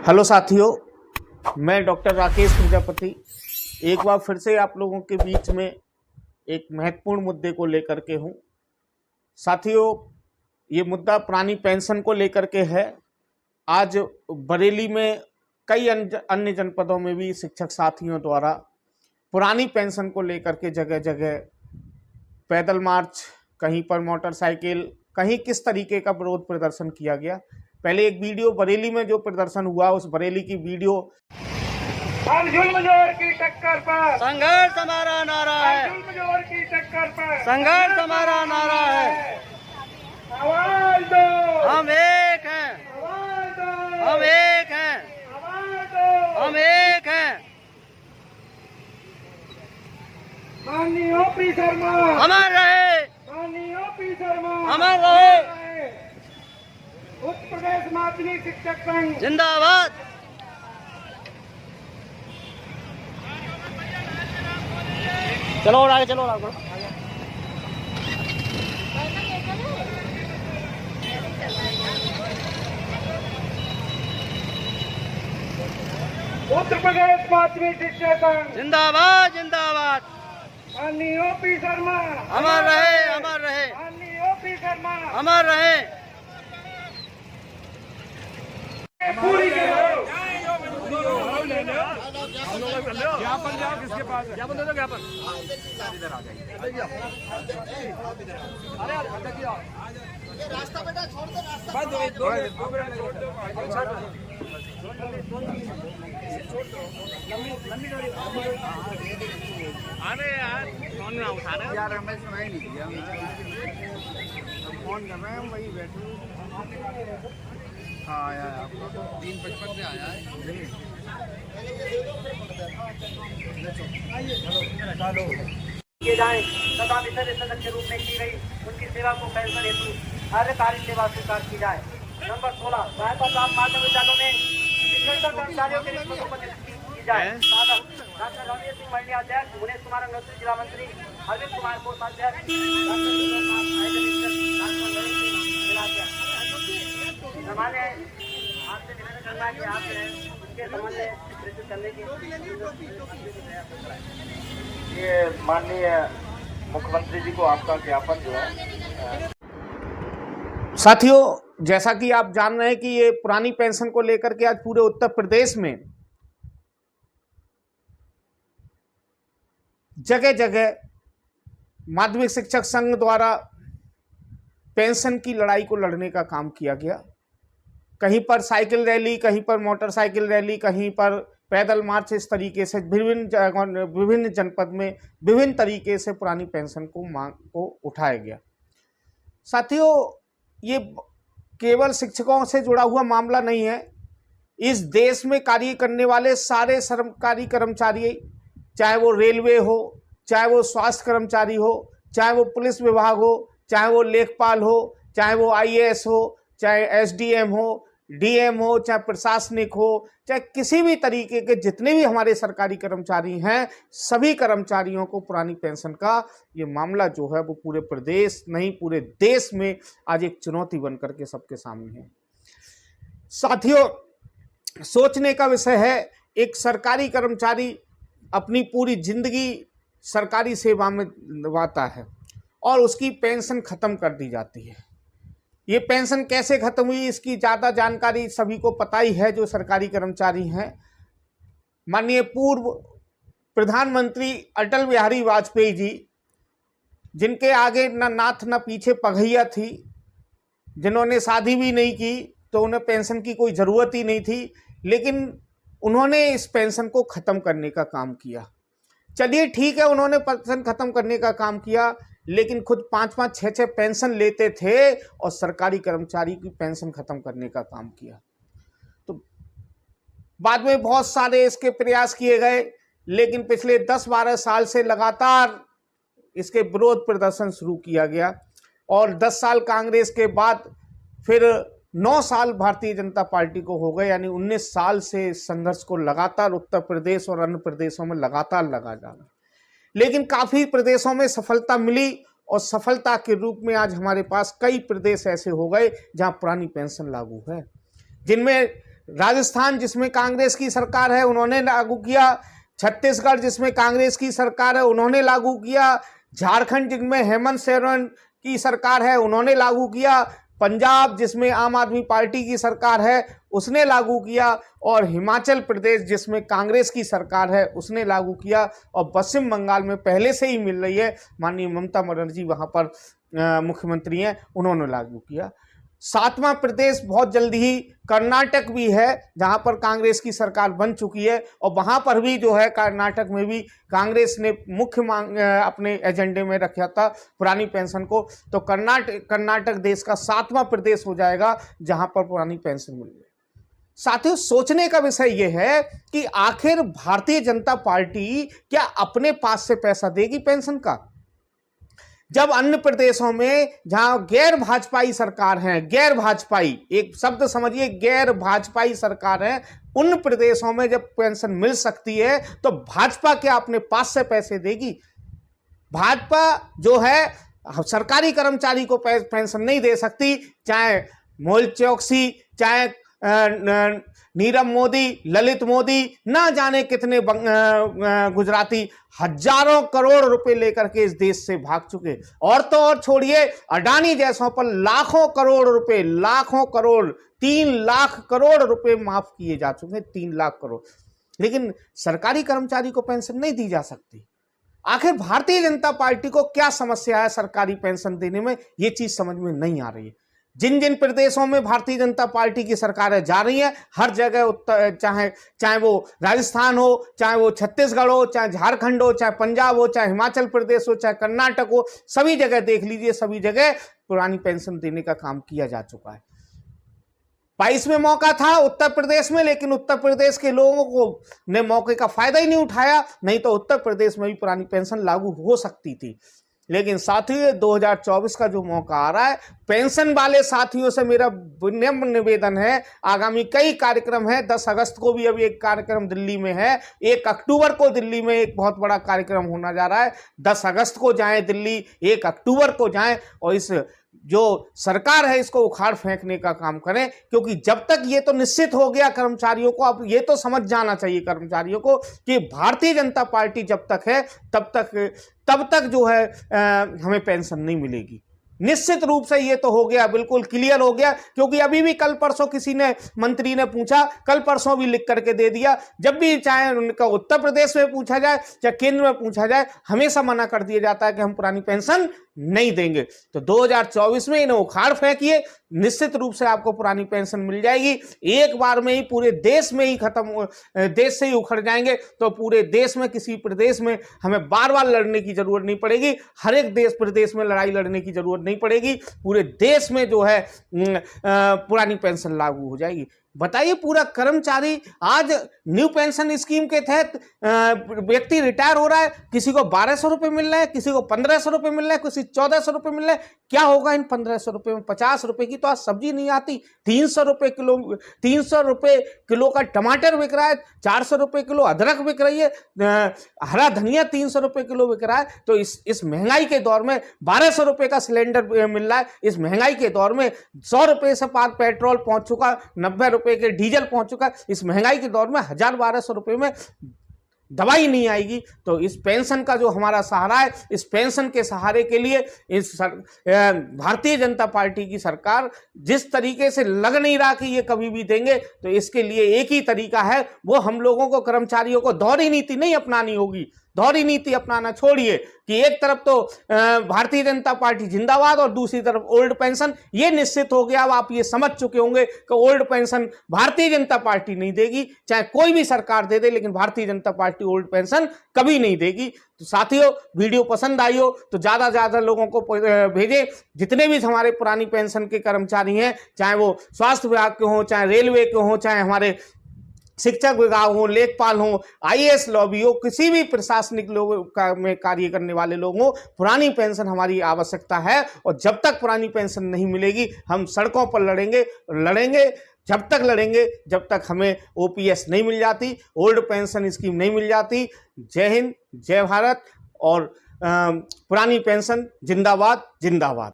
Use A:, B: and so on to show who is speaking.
A: Hello साथियों, मैं doctor Rakesh Prajapati एक बार फिर से आप लोगों के बीच में एक महत्वपूर्ण मुद्दे को लेकर के हूँ। साथियों, ये मुद्दा पुरानी पेंशन को लेकर के है। आज बरेली में कई अन्य जनपदों में भी शिक्षक साथियों द्वारा पुरानी पेंशन को लेकर के जगह जगह पैदल मार्च, कहीं पर मोटरसाइकिल, कहीं किस तरीके का विरोध प्रदर्शन किया गया। पहले एक वीडियो बरेली में जो प्रदर्शन हुआ, उस बरेली की वीडियो।
B: हम जुल्म जोर की टक्कर पर
C: संघर्ष हमारा नारा है,
B: जुल्म जोर की टक्कर पर
C: संघर्ष हमारा नारा है।
B: आवाज दो,
C: हम एक हैं,
B: आवाज दो,
C: हम एक हैं,
B: आवाज दो,
C: हम एक हैं।
B: माननीय ओपी शर्मा,
C: अमर रहे,
B: माननीय ओपी शर्मा,
C: अमर रहे।
B: उत्तर प्रदेश माध्यमिक शिक्षक संघ
C: जिंदाबाद। चलो और आगे, चलो और आगे।
B: उत्तर प्रदेश माध्यमिक शिक्षक संघ
C: जिंदाबाद, जिंदाबाद।
B: माननीय ओपी शर्मा,
C: अमर रहे, अमर रहे,
B: माननीय ओपी शर्मा,
C: अमर रहे।
B: पूरी करो।
D: ज्ञापन जाओ, किसके पास है? ज्ञापन दे दो, ज्ञापन।
C: रास्ता बेटा छोड़ दो, रास्ता।
D: अरे यार, फोन ना उठा रहे
E: यार हमें सुनाई नहीं दिया। फोन कर रहे हैं, हम वही बैठे। हाँ आया है आपको, 355 से आया है।
B: किए जाए तथा विषय सदस्य के रूप में की गई उनकी सेवा को पेंशन हेतु कार्यकारी सेवा स्वीकार की जाए। नंबर 16 सहायता प्राप्त माध्यमिक विद्यालयों में शिक्षक कर्मचारियों के रिश्वतों पर नियुक्ति की जाए। डॉक्टर रणवीर सिंह मल्लिया अध्यक्ष, भुवनेश कुमार अग्रवाल जिला मंत्री, अरविंद कुमार कोषाध्यक्ष, हमारे आपसे निवेदन करना है कि आप उनके संबंध में प्रस्तुत करने की।
F: ये माननीय मुख्यमंत्री जी को आपका ज्ञापन जो है।
A: साथियों, जैसा कि आप जान रहे हैं कि ये पुरानी पेंशन को लेकर के आज पूरे उत्तर प्रदेश में जगह जगह माध्यमिक शिक्षक संघ द्वारा पेंशन की लड़ाई को लड़ने का काम किया गया। कहीं पर साइकिल रैली, कहीं पर मोटरसाइकिल रैली, कहीं पर पैदल मार्च, इस तरीके से विभिन्न जनपद में विभिन्न तरीके से पुरानी पेंशन को मांग को उठाया गया। साथियों, ये केवल शिक्षकों से जुड़ा हुआ मामला नहीं है। इस देश में कार्य करने वाले सारे सरकारी कर्मचारी, चाहे वो रेलवे हो, चाहे वो स्वास्थ्य कर्मचारी हो, चाहे वो पुलिस विभाग हो, चाहे वो लेखपाल हो, चाहे वो IAS हो, चाहे SDM हो, DM हो, चाहे प्रशासनिक हो, चाहे किसी भी तरीके के जितने भी हमारे सरकारी कर्मचारी हैं, सभी कर्मचारियों को पुरानी पेंशन का ये मामला जो है वो पूरे प्रदेश नहीं पूरे देश में आज एक चुनौती बन करके सबके सामने है। साथियों, सोचने का विषय है, एक सरकारी कर्मचारी अपनी पूरी जिंदगी सरकारी सेवा में निभाता है और उसकी पेंशन खत्म कर दी जाती है। ये पेंशन कैसे खत्म हुई, इसकी ज़्यादा जानकारी सभी को पता ही है जो सरकारी कर्मचारी हैं। माननीय पूर्व प्रधानमंत्री अटल बिहारी वाजपेयी जी, जिनके आगे न नाथ न पीछे पगहिया थी, जिन्होंने शादी भी नहीं की तो उन्हें पेंशन की कोई ज़रूरत ही नहीं थी, लेकिन उन्होंने इस पेंशन को ख़त्म करने का काम किया। चलिए ठीक है, उन्होंने पेंशन ख़त्म करने का काम किया, लेकिन खुद 5-5, 6-6 पेंशन लेते थे और सरकारी कर्मचारी की पेंशन खत्म करने का काम किया। तो बाद में बहुत सारे इसके प्रयास किए गए, लेकिन पिछले 10-12 साल से लगातार इसके विरोध प्रदर्शन शुरू किया गया और 10 साल कांग्रेस के बाद फिर 9 साल भारतीय जनता पार्टी को हो गए, यानी 19 साल से इस संघर्ष को लगातार उत्तर प्रदेश और अन्य प्रदेशों में लगातार लगा जा रहा। लेकिन काफ़ी प्रदेशों में सफलता मिली और सफलता के रूप में आज हमारे पास कई प्रदेश ऐसे हो गए जहां पुरानी पेंशन लागू है, जिनमें राजस्थान जिसमें कांग्रेस की सरकार है उन्होंने लागू किया, छत्तीसगढ़ जिसमें कांग्रेस की सरकार है उन्होंने लागू किया, झारखंड जिसमें हेमंत सोरेन की सरकार है उन्होंने लागू किया, पंजाब जिसमें आम आदमी पार्टी की सरकार है उसने लागू किया, और हिमाचल प्रदेश जिसमें कांग्रेस की सरकार है उसने लागू किया, और पश्चिम बंगाल में पहले से ही मिल रही है, माननीय ममता बनर्जी वहाँ पर मुख्यमंत्री हैं, उन्होंने लागू किया। 7वां प्रदेश बहुत जल्दी ही कर्नाटक भी है जहां पर कांग्रेस की सरकार बन चुकी है, और वहां पर भी जो है कर्नाटक में भी कांग्रेस ने मुख्य मांग अपने एजेंडे में रखा था पुरानी पेंशन को। तो कर्नाटक देश का 7वां प्रदेश हो जाएगा जहां पर पुरानी पेंशन मिल जाए। साथियों, सोचने का विषय यह है कि आखिर भारतीय जनता पार्टी क्या अपने पास से पैसा देगी पेंशन का, जब अन्य प्रदेशों में जहां गैर भाजपाई सरकार है, गैर भाजपाई एक शब्द समझिए, गैर भाजपाई सरकार है, उन प्रदेशों में जब पेंशन मिल सकती है तो भाजपा क्या अपने पास से पैसे देगी? भाजपा जो है सरकारी कर्मचारी को पेंशन नहीं दे सकती, चाहे मेहुल चोकसी, चाहे नीरव मोदी, ललित मोदी, ना जाने कितने गुजराती हजारों करोड़ रुपए लेकर के इस देश से भाग चुके। और तो और छोड़िए, अडानी जैसों पर लाखों करोड़ रुपए, लाखों करोड़, 3 लाख करोड़ रुपए माफ किए जा चुके, 3 लाख करोड़, लेकिन सरकारी कर्मचारी को पेंशन नहीं दी जा सकती। आखिर भारतीय जनता पार्टी को क्या समस्या है सरकारी पेंशन देने में, ये चीज समझ में नहीं आ रही है। जिन जिन प्रदेशों में भारतीय जनता पार्टी की सरकारें जा रही हैं, हर जगह चाहे वो राजस्थान हो, चाहे वो छत्तीसगढ़ हो, चाहे झारखंड हो, चाहे पंजाब हो, चाहे हिमाचल प्रदेश हो, चाहे कर्नाटक हो, सभी जगह देख लीजिए, सभी जगह पुरानी पेंशन देने का काम किया जा चुका है। 22 में मौका था उत्तर प्रदेश में, लेकिन उत्तर प्रदेश के लोगों को ने मौके का फायदा ही नहीं उठाया, नहीं तो उत्तर प्रदेश में भी पुरानी पेंशन लागू हो सकती थी। लेकिन साथियों, 2024 का जो मौका आ रहा है, पेंशन वाले साथियों से मेरा विनम्र निवेदन है, आगामी कई कार्यक्रम है। 10 अगस्त को भी अभी एक कार्यक्रम दिल्ली में है, 1 अक्टूबर को दिल्ली में एक बहुत बड़ा कार्यक्रम होना जा रहा है। 10 अगस्त को जाएं दिल्ली, 1 अक्टूबर को जाएं और इस जो सरकार है इसको उखाड़ फेंकने का काम करें, क्योंकि जब तक ये तो निश्चित हो गया कर्मचारियों को, अब ये तो समझ जाना चाहिए कर्मचारियों को कि भारतीय जनता पार्टी जब तक है तब तक जो है हमें पेंशन नहीं मिलेगी। निश्चित रूप से ये तो हो गया, बिल्कुल क्लियर हो गया, क्योंकि अभी भी कल परसों किसी ने, मंत्री ने पूछा, कल परसों भी लिख करके दे दिया, जब भी चाहे उनका उत्तर प्रदेश में पूछा जाए चाहे केंद्र में पूछा जाए, हमेशा मना कर दिया जाता है कि हम पुरानी पेंशन नहीं देंगे। तो 2024 में इन्हें उखाड़ फेंकिए, निश्चित रूप से आपको पुरानी पेंशन मिल जाएगी। एक बार में ही पूरे देश में ही खत्म, देश से ही उखड़ जाएंगे, तो पूरे देश में किसी प्रदेश में हमें बार बार लड़ने की जरूरत नहीं पड़ेगी, हर एक देश प्रदेश में लड़ाई लड़ने की जरूरत नहीं पड़ेगी, पूरे देश में जो है पुरानी पेंशन लागू हो जाएगी। बताइए, पूरा कर्मचारी आज न्यू पेंशन स्कीम के तहत व्यक्ति रिटायर हो रहा है, किसी को 1200 रुपये मिल रहे हैं, किसी को 1500 रुपये मिल रहे हैं, किसी 1400 रुपये मिल रहे हैं। क्या होगा इन 1500 रुपये में? 50 रुपये की तो आज सब्जी नहीं आती, 300 रुपये किलो का टमाटर बिक रहा है, 400 रुपये किलो अदरक बिक रही है, हरा धनिया 300 रुपये किलो बिक रहा है। तो इस महंगाई के दौर में 1200 रुपये का सिलेंडर मिल रहा है, इस महंगाई के दौर में 100 रुपये से पार पेट्रोल पहुंच चुका, 90 रुपये के डीजल पहुंच चुका। इस महंगाई के दौर में 1000-1200 रुपये में दवाई नहीं आएगी। तो इस पेंशन का जो हमारा सहारा है, इस पेंशन के सहारे के लिए भारतीय जनता पार्टी की सरकार जिस तरीके से लग नहीं रहा कि ये कभी भी देंगे, तो इसके लिए एक ही तरीका है, वो हम लोगों को, कर्मचारियों को दोहरी नीति नहीं अपनानी होगी। दोहरी नीति अपनाना छोड़िए कि एक तरफ तो भारतीय जनता पार्टी जिंदाबाद और दूसरी तरफ ओल्ड पेंशन। ये निश्चित हो गया, अब आप ये समझ चुके होंगे कि old pension Bharatiya Janata party नहीं देगी, चाहे कोई भी सरकार दे दे, लेकिन Bharatiya Janata party old pension कभी नहीं देगी। तो साथियों, वीडियो पसंद आई हो तो ज़्यादा से ज़्यादा लोगों को भेजें। जितने भी हमारे पुरानी पेंशन के कर्मचारी हैं, चाहे वो स्वास्थ्य विभाग के हों, चाहे रेलवे के हों, चाहे हमारे शिक्षक विभाग हो, लेखपाल हो, IAS लॉबी हो, किसी भी प्रशासनिक लोगों में कार्य करने वाले लोगों, पुरानी पेंशन हमारी आवश्यकता है। और जब तक पुरानी पेंशन नहीं मिलेगी, हम सड़कों पर लड़ेंगे जब तक लड़ेंगे जब तक हमें OPS नहीं मिल जाती, ओल्ड पेंशन स्कीम नहीं मिल जाती। जय हिंद, जय भारत, और पुरानी पेंशन जिंदाबाद जिंदाबाद।